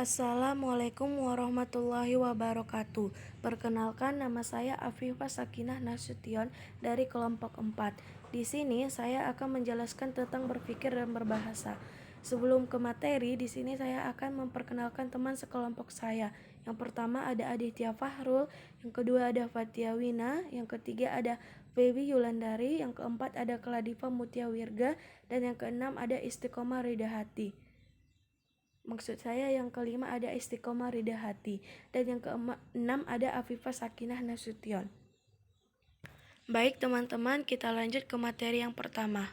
Assalamualaikum warahmatullahi wabarakatuh. Perkenalkan, nama saya Afifah Sakinah Nasution dari kelompok 4. Di sini saya akan menjelaskan tentang berpikir dan berbahasa. Sebelum ke materi, di sini saya akan memperkenalkan teman sekelompok saya. Yang pertama ada Aditya Fahrul, yang kedua ada Fatia Wina, yang ketiga ada Febi Yulandari, yang keempat ada Kladiva Mutia Wirga, dan yang keenam ada Istiqomah Ridahati. Maksud saya yang kelima ada Istiqomah Ridahati, dan yang keenam ada Afifah Sakinah Nasution. Baik teman-teman, kita lanjut ke materi yang pertama,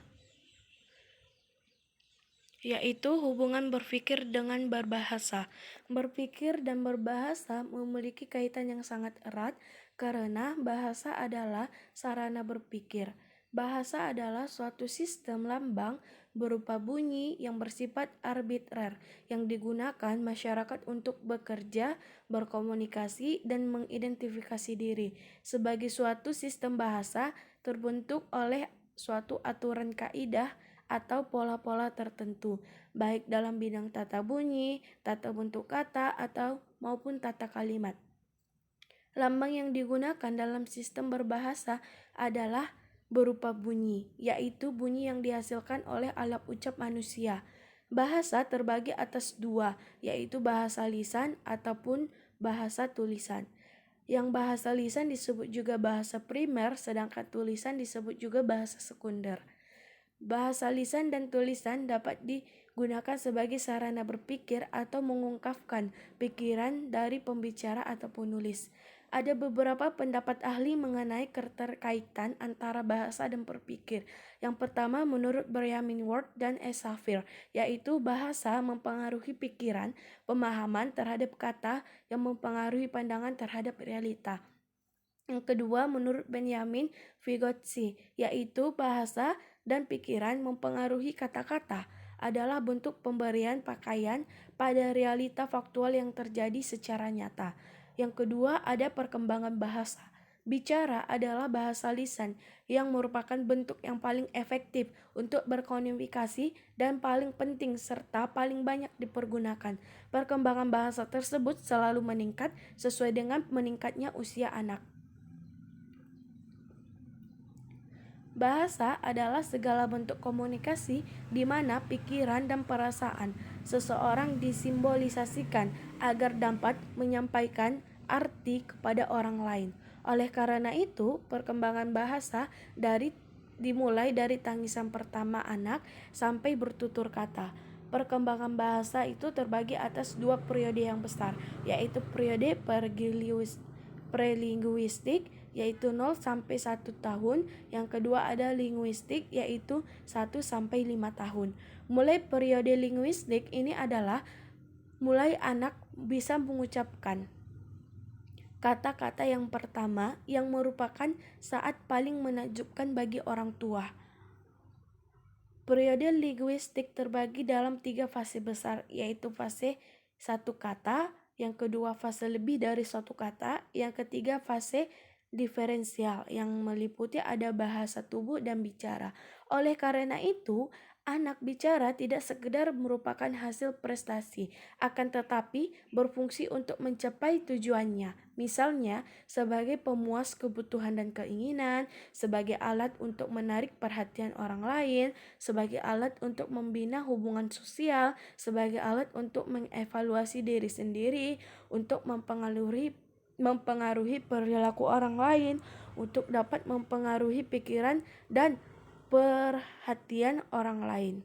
yaitu hubungan berpikir dengan berbahasa. Berpikir dan berbahasa memiliki kaitan yang sangat erat karena bahasa adalah sarana berpikir. Bahasa adalah suatu sistem lambang berupa bunyi yang bersifat arbitrer yang digunakan masyarakat untuk bekerja, berkomunikasi, dan mengidentifikasi diri. Sebagai suatu sistem bahasa terbentuk oleh suatu aturan kaidah atau pola-pola tertentu, baik dalam bidang tata bunyi, tata bentuk kata, atau maupun tata kalimat. Lambang yang digunakan dalam sistem berbahasa adalah berupa bunyi, yaitu bunyi yang dihasilkan oleh alat ucap manusia. Bahasa terbagi atas dua, yaitu bahasa lisan ataupun bahasa tulisan. Yang bahasa lisan disebut juga bahasa primer, sedangkan tulisan disebut juga bahasa sekunder. Bahasa lisan dan tulisan dapat digunakan sebagai sarana berpikir atau mengungkapkan pikiran dari pembicara atau penulis. Ada beberapa pendapat ahli mengenai keterkaitan antara bahasa dan berpikir. Yang pertama menurut Benjamin Ward dan S. Safir, yaitu bahasa mempengaruhi pikiran, pemahaman terhadap kata yang mempengaruhi pandangan terhadap realita. Yang kedua menurut Benjamin Vygotsky, yaitu bahasa dan pikiran mempengaruhi kata-kata adalah bentuk pemberian pakaian pada realita faktual yang terjadi secara nyata. Yang kedua ada perkembangan bahasa. Bicara adalah bahasa lisan yang merupakan bentuk yang paling efektif untuk berkomunikasi dan paling penting serta paling banyak dipergunakan. Perkembangan bahasa tersebut selalu meningkat sesuai dengan meningkatnya usia anak. Bahasa adalah segala bentuk komunikasi di mana pikiran dan perasaan seseorang disimbolisasikan agar dapat menyampaikan arti kepada orang lain. Oleh karena itu, perkembangan bahasa dimulai dari tangisan pertama anak sampai bertutur kata. Perkembangan bahasa itu terbagi atas dua periode yang besar, yaitu periode prelinguistik yaitu 0 sampai 1 tahun, yang kedua ada linguistik yaitu 1 sampai 5 tahun. Mulai periode linguistik ini adalah mulai anak bisa mengucapkan kata-kata yang pertama yang merupakan saat paling menakjubkan bagi orang tua. Periode linguistik terbagi dalam 3 fase besar, yaitu fase 1 kata, yang kedua fase lebih dari 1 kata, yang ketiga fase diferensial yang meliputi ada bahasa tubuh dan bicara. Oleh karena itu, anak bicara tidak sekedar merupakan hasil prestasi, akan tetapi berfungsi untuk mencapai tujuannya. Misalnya, sebagai pemuas kebutuhan dan keinginan, sebagai alat untuk menarik perhatian orang lain, sebagai alat untuk membina hubungan sosial, sebagai alat untuk mengevaluasi diri sendiri, untuk mempengaruhi perilaku orang lain, untuk dapat mempengaruhi pikiran dan perhatian orang lain.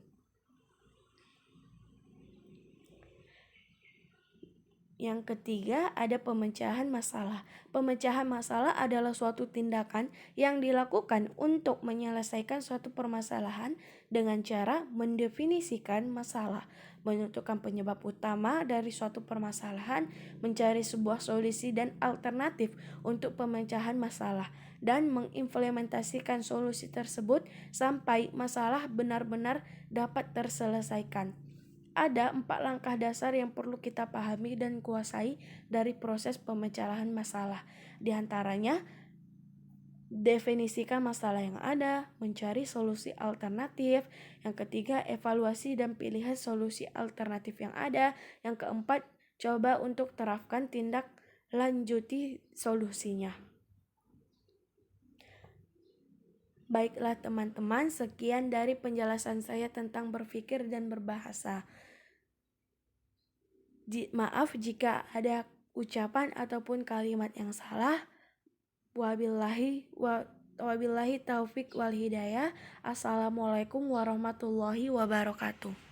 Yang ketiga ada pemecahan masalah. Pemecahan masalah adalah suatu tindakan yang dilakukan untuk menyelesaikan suatu permasalahan dengan cara mendefinisikan masalah, menentukan penyebab utama dari suatu permasalahan, mencari sebuah solusi dan alternatif untuk pemecahan masalah, dan mengimplementasikan solusi tersebut sampai masalah benar-benar dapat terselesaikan. Ada 4 langkah dasar yang perlu kita pahami dan kuasai dari proses pemecahan masalah. Di antaranya, definisikan masalah yang ada, mencari solusi alternatif. Yang ketiga, evaluasi dan pilihan solusi alternatif yang ada. Yang keempat, Coba untuk terapkan tindak lanjuti solusinya. Baiklah teman-teman, sekian dari penjelasan saya tentang berpikir dan berbahasa. Maaf jika ada ucapan ataupun kalimat yang salah. Wabillahi taufik wal hidayah. Assalamualaikum warahmatullahi wabarakatuh.